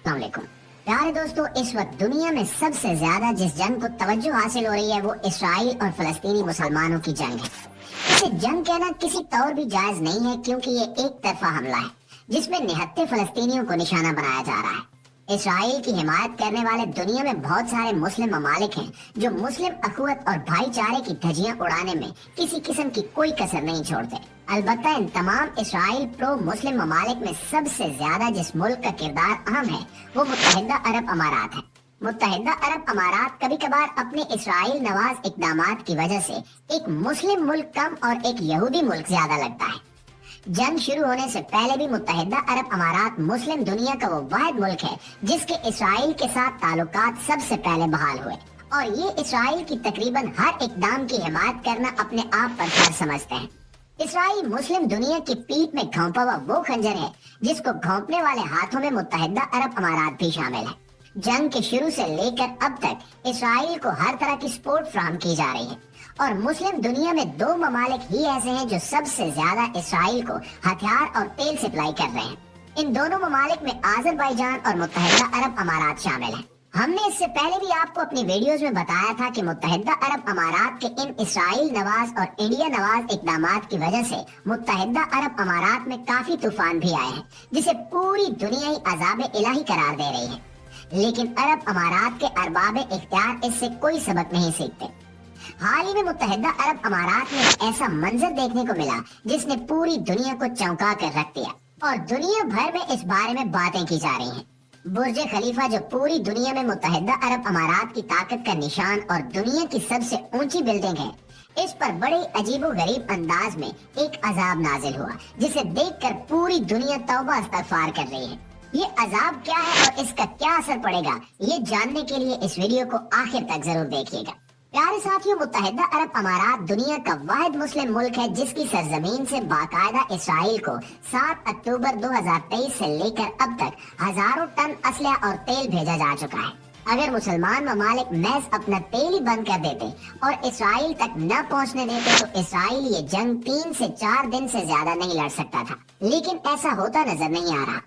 अस्सलाम वालेकुम। प्यारे दोस्तों, इस वक्त दुनिया में सबसे ज्यादा जिस जंग को तवज्जो हासिल हो रही है वो इसराइल और फलस्तीनी मुसलमानों की जंग है। इसे जंग कहना किसी तौर भी जायज नहीं है, क्योंकि ये एक तरफा हमला है जिसमें निहत्थे फलस्तीनियों को निशाना बनाया जा रहा है। इसराइल की हिमायत करने वाले दुनिया में बहुत सारे मुस्लिम ममालिक हैं जो मुस्लिम अखुवत और भाईचारे की धज्जियां उड़ाने में किसी किस्म की कोई कसर नहीं छोड़ते। अलबत्ता इन तमाम इसराइल प्रो मुस्लिम ममालिक में सबसे ज्यादा जिस मुल्क का किरदार अहम है वो मुत्तहिदा अरब अमारात है। मुत्तहिदा अरब अमारात कभी कभार अपने इसराइल नवाज इकदामात की वजह से एक मुस्लिम मुल्क कम और एक यहूदी मुल्क ज्यादा लगता है। जंग शुरू होने से पहले भी मुत्तहिदा अरब अमारात मुस्लिम दुनिया का वो वाहिद मुल्क है जिसके इसराइल के साथ ताल्लुकात सबसे पहले बहाल हुए, और ये इसराइल की तकरीबन हर इकदाम की हिमायत करना अपने आप पर फर्ज समझते हैं। इसराइल मुस्लिम दुनिया की पीठ में घोंपा हुआ वो खंजर है जिसको घोंपने वाले हाथों में मुत्तहिदा अरब अमारात भी शामिल है। जंग के शुरू से लेकर अब तक इसराइल को हर तरह की सपोर्ट फराहम की जा रही है, और मुस्लिम दुनिया में दो ममालिक ही ऐसे हैं जो सबसे ज्यादा इसराइल को हथियार और तेल सप्लाई कर रहे हैं। इन दोनों ममालिक में आज़रबाईजान और मुत्तहिदा अरब अमारात शामिल हैं। हमने इससे पहले भी आपको अपनी वीडियोस में बताया था कि मुत्तहिदा अरब अमारात के इन इसराइल नवाज और इंडिया नवाज इकदामात की वजह से मुत्तहिदा अरब अमारात में काफी तूफान भी आए हैं, जिसे पूरी दुनिया ही अजाब इलाही करार दे रही है। लेकिन अरब अमारात के अरबाब इख्तियार इससे कोई सबक नहीं सीखते। हाल ही में मुत्तहिदा अरब अमारात में एक ऐसा मंजर देखने को मिला जिसने पूरी दुनिया को चौंका कर रख दिया, और दुनिया भर में इस बारे में बातें की जा रही हैं। बुर्ज खलीफा, जो पूरी दुनिया में मुत्तहिदा अरब अमारात की ताकत का निशान और दुनिया की सबसे ऊंची बिल्डिंग है, इस पर बड़े अजीबो गरीब अंदाज में एक अजाब नाजिल हुआ जिसे देखकर पूरी दुनिया तौबा इस्तगफार कर रही है। ये अजाब क्या है और इसका क्या असर पड़ेगा, ये जानने के लिए इस वीडियो को आखिर तक जरूर देखिएगा। प्यारे साथियों, मुत्तहिदा अरब अमारात दुनिया का वाहिद मुस्लिम मुल्क है जिसकी सरजमीन से बाकायदा इसराइल को 7 अक्टूबर 2023 से लेकर अब तक हजारों टन असलहा और तेल भेजा जा चुका है। अगर मुसलमान ममालिक महज अपना तेल ही बंद कर देते और इसराइल तक न पहुंचने देते तो इसराइल ये जंग 3 से 4 दिन से ज्यादा नहीं लड़ सकता था, लेकिन ऐसा होता नजर नहीं आ रहा।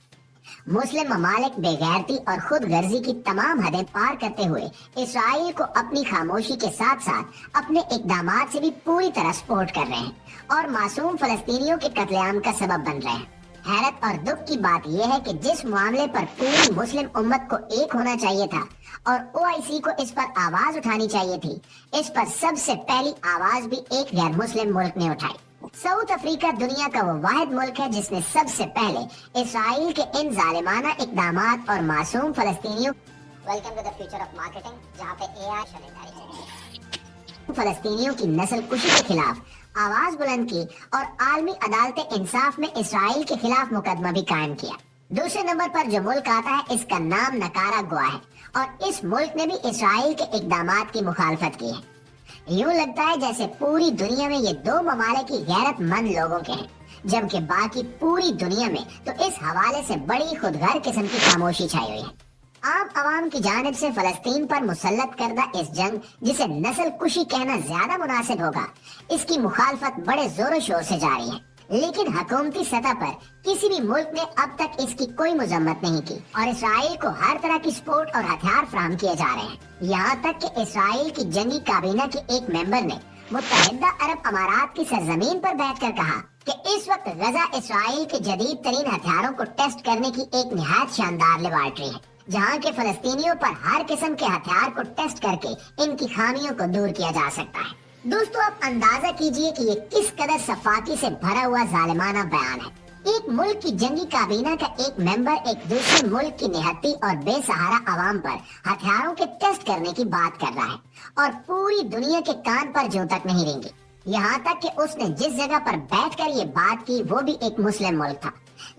मुस्लिम ममालिक बेगैरती और खुद गर्जी की तमाम हदें पार करते हुए इसराइल को अपनी खामोशी के साथ साथ अपने इकदामात से भी पूरी तरह सपोर्ट कर रहे हैं और मासूम फलस्तीनियों के कत्लेआम का सबब बन रहे हैं। हैरत और दुख की बात यह है कि जिस मामले पर पूरी मुस्लिम उम्मत को एक होना चाहिए था और OIC को इस पर आवाज उठानी चाहिए थी, इस पर सबसे पहली आवाज भी एक गैर मुस्लिम मुल्क ने उठाई। साउथ अफ्रीका दुनिया का वो वाहिद मुल्क है जिसने सबसे पहले इसराइल के इन जालिमाना इकदामात और मासूम फलस्तीनियों welcome to the future of marketing, जहाँ पे AI फलस्तीनियों की नस्ल कुशी के खिलाफ आवाज बुलंद की और आलमी अदालत इंसाफ में इसराइल के खिलाफ मुकदमा भी कायम किया। दूसरे नंबर पर जो मुल्क आता है इसका नाम नकारा गुआ है, और इस मुल्क ने भी इसराइल के इकदामात की मुखालफत की है। यूं लगता है जैसे पूरी दुनिया में ये दो ममालिक की गैरतमंद लोगों के हैं, जबकि बाकी पूरी दुनिया में तो इस हवाले से बड़ी खुदगर किस्म की खामोशी छाई हुई है। आम आवाम की जानिब से फलस्तीन पर मुसल्लत करदा इस जंग, जिसे नस्ल कुशी कहना ज्यादा मुनासिब होगा, इसकी मुखालफत बड़े जोरों शोर से जारी है। लेकिन हुकूमती सतह पर किसी भी मुल्क ने अब तक इसकी कोई मजम्मत नहीं की, और इसराइल को हर तरह की सपोर्ट और हथियार फराहम किए जा रहे हैं। यहाँ तक कि इसराइल की जंगी काबीना के एक मेंबर ने मुत्तहिदा अरब अमारात की सरजमीन पर बैठकर कहा कि इस वक्त गजा इसराइल के जदीद तरीन हथियारों को टेस्ट करने की एक निहायत शानदार लेबॉर्ट्री है, जहाँ के फलस्तीनियों पर हर किस्म के हथियार को टेस्ट करके इनकी खामियों को दूर किया जा सकता है। दोस्तों, आप अंदाजा कीजिए कि ये किस कदर सफाकी से भरा हुआ जालिमाना बयान है। एक मुल्क की जंगी काबीना का एक मेंबर एक दूसरे मुल्क की निहत्ती और बेसहारा आवाम पर हथियारों के टेस्ट करने की बात कर रहा है, और पूरी दुनिया के कान पर जूं तक नहीं रेंगे। यहाँ तक कि उसने जिस जगह पर बैठकर ये बात की वो भी एक मुस्लिम मुल्क था,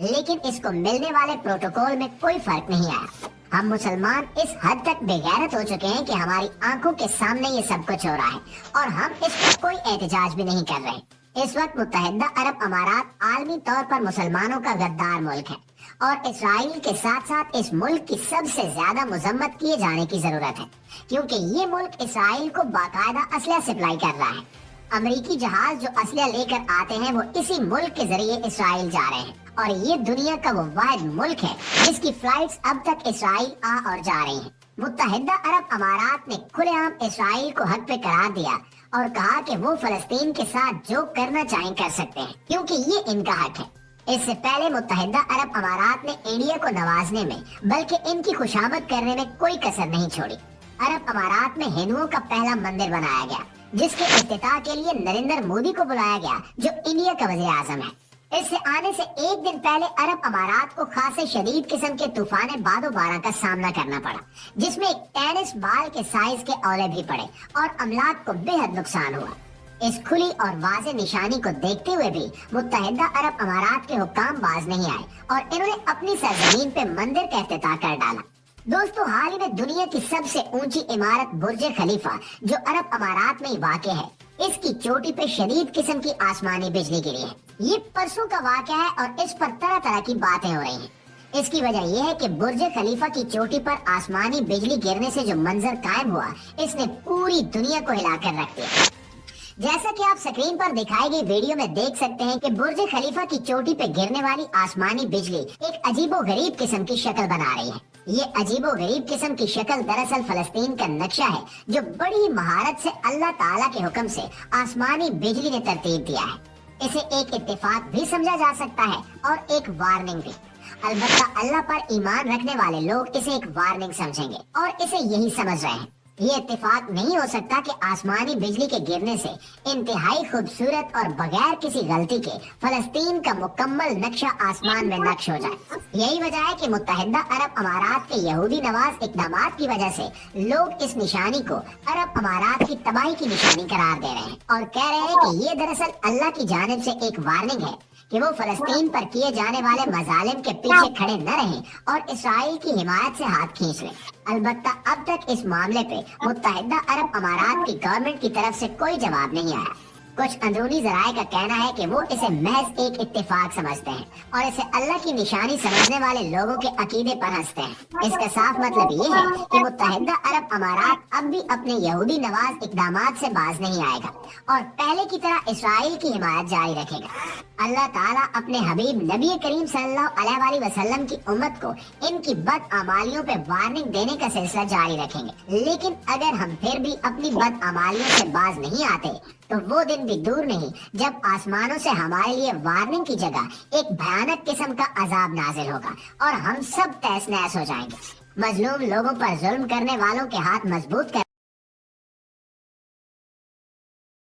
लेकिन इसको मिलने वाले प्रोटोकॉल में कोई फर्क नहीं आया। हम मुसलमान इस हद तक बेगैरत हो चुके हैं कि हमारी आंखों के सामने ये सब कुछ हो रहा है और हम इस पर कोई एहतजाज भी नहीं कर रहे। इस वक्त मुत्तहिदा अरब अमारात आलमी तौर पर मुसलमानों का गद्दार मुल्क है, और इसराइल के साथ साथ इस मुल्क की सबसे ज्यादा मजम्मत किए जाने की जरूरत है, क्योंकि ये मुल्क इसराइल को बाकायदा असलहा सप्लाई कर रहा है। अमेरिकी जहाज जो असलहा लेकर आते हैं वो इसी मुल्क के जरिए इसराइल जा रहे हैं, और ये दुनिया का वो वाहिद मुल्क है जिसकी फ्लाइट्स अब तक इसराइल आ और जा रही हैं। मुत्तहिदा अरब अमारात ने खुलेआम इसराइल को हक पे करार दिया और कहा कि वो फलस्तीन के साथ जो करना चाहें कर सकते हैं क्योंकि ये इनका हक है। इससे पहले मुत्तहिदा अरब अमारात ने इंडिया को नवाजने में बल्कि इनकी खुशामद करने में कोई कसर नहीं छोड़ी। अरब अमारात में हिंदुओं का पहला मंदिर बनाया गया जिसके इफ्तिताह के लिए नरेंद्र मोदी को बुलाया गया जो इंडिया का वज़ीर आज़म है। इससे आने से एक दिन पहले अरब अमारात को खासे शदीद किस्म के तूफान बादो-बारा का सामना करना पड़ा जिसमें एक टेनिस बॉल के साइज के औले भी पड़े और अमलाक को बेहद नुकसान हुआ। इस खुली और वाज़ेह निशानी को देखते हुए भी मुत्तहिदा अरब अमारात के हुक्काम बाज नहीं आए और इन्होंने अपनी सरजमीन पे मंदिर का इफ्तिताह कर डाला। दोस्तों, हाल ही में दुनिया की सबसे ऊंची इमारत बुर्ज खलीफा जो अरब अमारात में ही वाक़या है, इसकी चोटी पे शदीद किस्म की आसमानी बिजली गिरी है। ये परसों का वाक़या है और इस पर तरह तरह की बातें हो रही हैं। इसकी वजह यह है कि बुर्ज खलीफा की चोटी पर आसमानी बिजली गिरने से जो मंजर कायम हुआ, इसने पूरी दुनिया को हिलाकर रख दिया। जैसा कि आप स्क्रीन पर दिखाई गई वीडियो में देख सकते हैं कि बुर्ज खलीफा की चोटी पे गिरने वाली आसमानी बिजली एक अजीबो गरीब किस्म की शक्ल बना रही है। ये अजीबो गरीब किस्म की शक्ल दरअसल फलस्तीन का नक्शा है जो बड़ी महारत से अल्लाह ताला के हुक्म से आसमानी बिजली ने तरतीब दिया है। इसे एक इत्तेफाक भी समझा जा सकता है और एक वार्निंग भी। अलबत्ता अल्लाह पर ईमान रखने वाले लोग इसे एक वार्निंग समझेंगे और इसे यही समझ रहे हैं। ये इत्तेफाक नहीं हो सकता कि आसमानी बिजली के गिरने से इंतहाई खूबसूरत और बगैर किसी गलती के फलस्तीन का मुकम्मल नक्शा आसमान में नक्श हो जाए। यही वजह है कि मुत्तहिदा अरब अमारात के यहूदी नवाज इक़दामात की वजह से लोग इस निशानी को अरब अमारात की तबाही की निशानी करार दे रहे हैं और कह रहे हैं कि ये दरअसल अल्लाह की जानिब से एक वार्निंग है कि वो फलस्तीन पर किए जाने वाले मजालिम के पीछे खड़े न रहें और इसराइल की हिमायत से हाथ खींच लें। अलबत्ता अब तक इस मामले पे मुत्तहिदा अरब अमारात की गवर्नमेंट की तरफ से कोई जवाब नहीं आया। कुछ अंदरूनी ज़राए का कहना है कि वो इसे महज एक इत्तेफाक समझते हैं और इसे अल्लाह की निशानी समझने वाले लोगों के अकीदे पर हंसते हैं। इसका साफ मतलब ये है कि मुत्तहिदा अरब अमारात अब भी अपने यहूदी नवाज इक़दामात से बाज नहीं आएगा और पहले की तरह इसराइल की हिमायत जारी रखेगा। अल्लाह ताला अपने हबीब नबी करीम सल्लल्लाहु अलैहि वसल्लम की उम्मत को इनकी बदअमालियों पे वार्निंग देने का सिलसिला जारी रखेंगे। लेकिन अगर हम फिर भी अपनी बदअमालियों से बाज नहीं आते तो वो दिन भी दूर नहीं जब आसमानों से हमारे लिए वार्निंग की जगह एक भयानक किस्म का अजाब नाजिल होगा और हम सब तहस नहस हो जाएंगे। मजलूम लोगों पर जुल्म करने वालों के हाथ मजबूत कर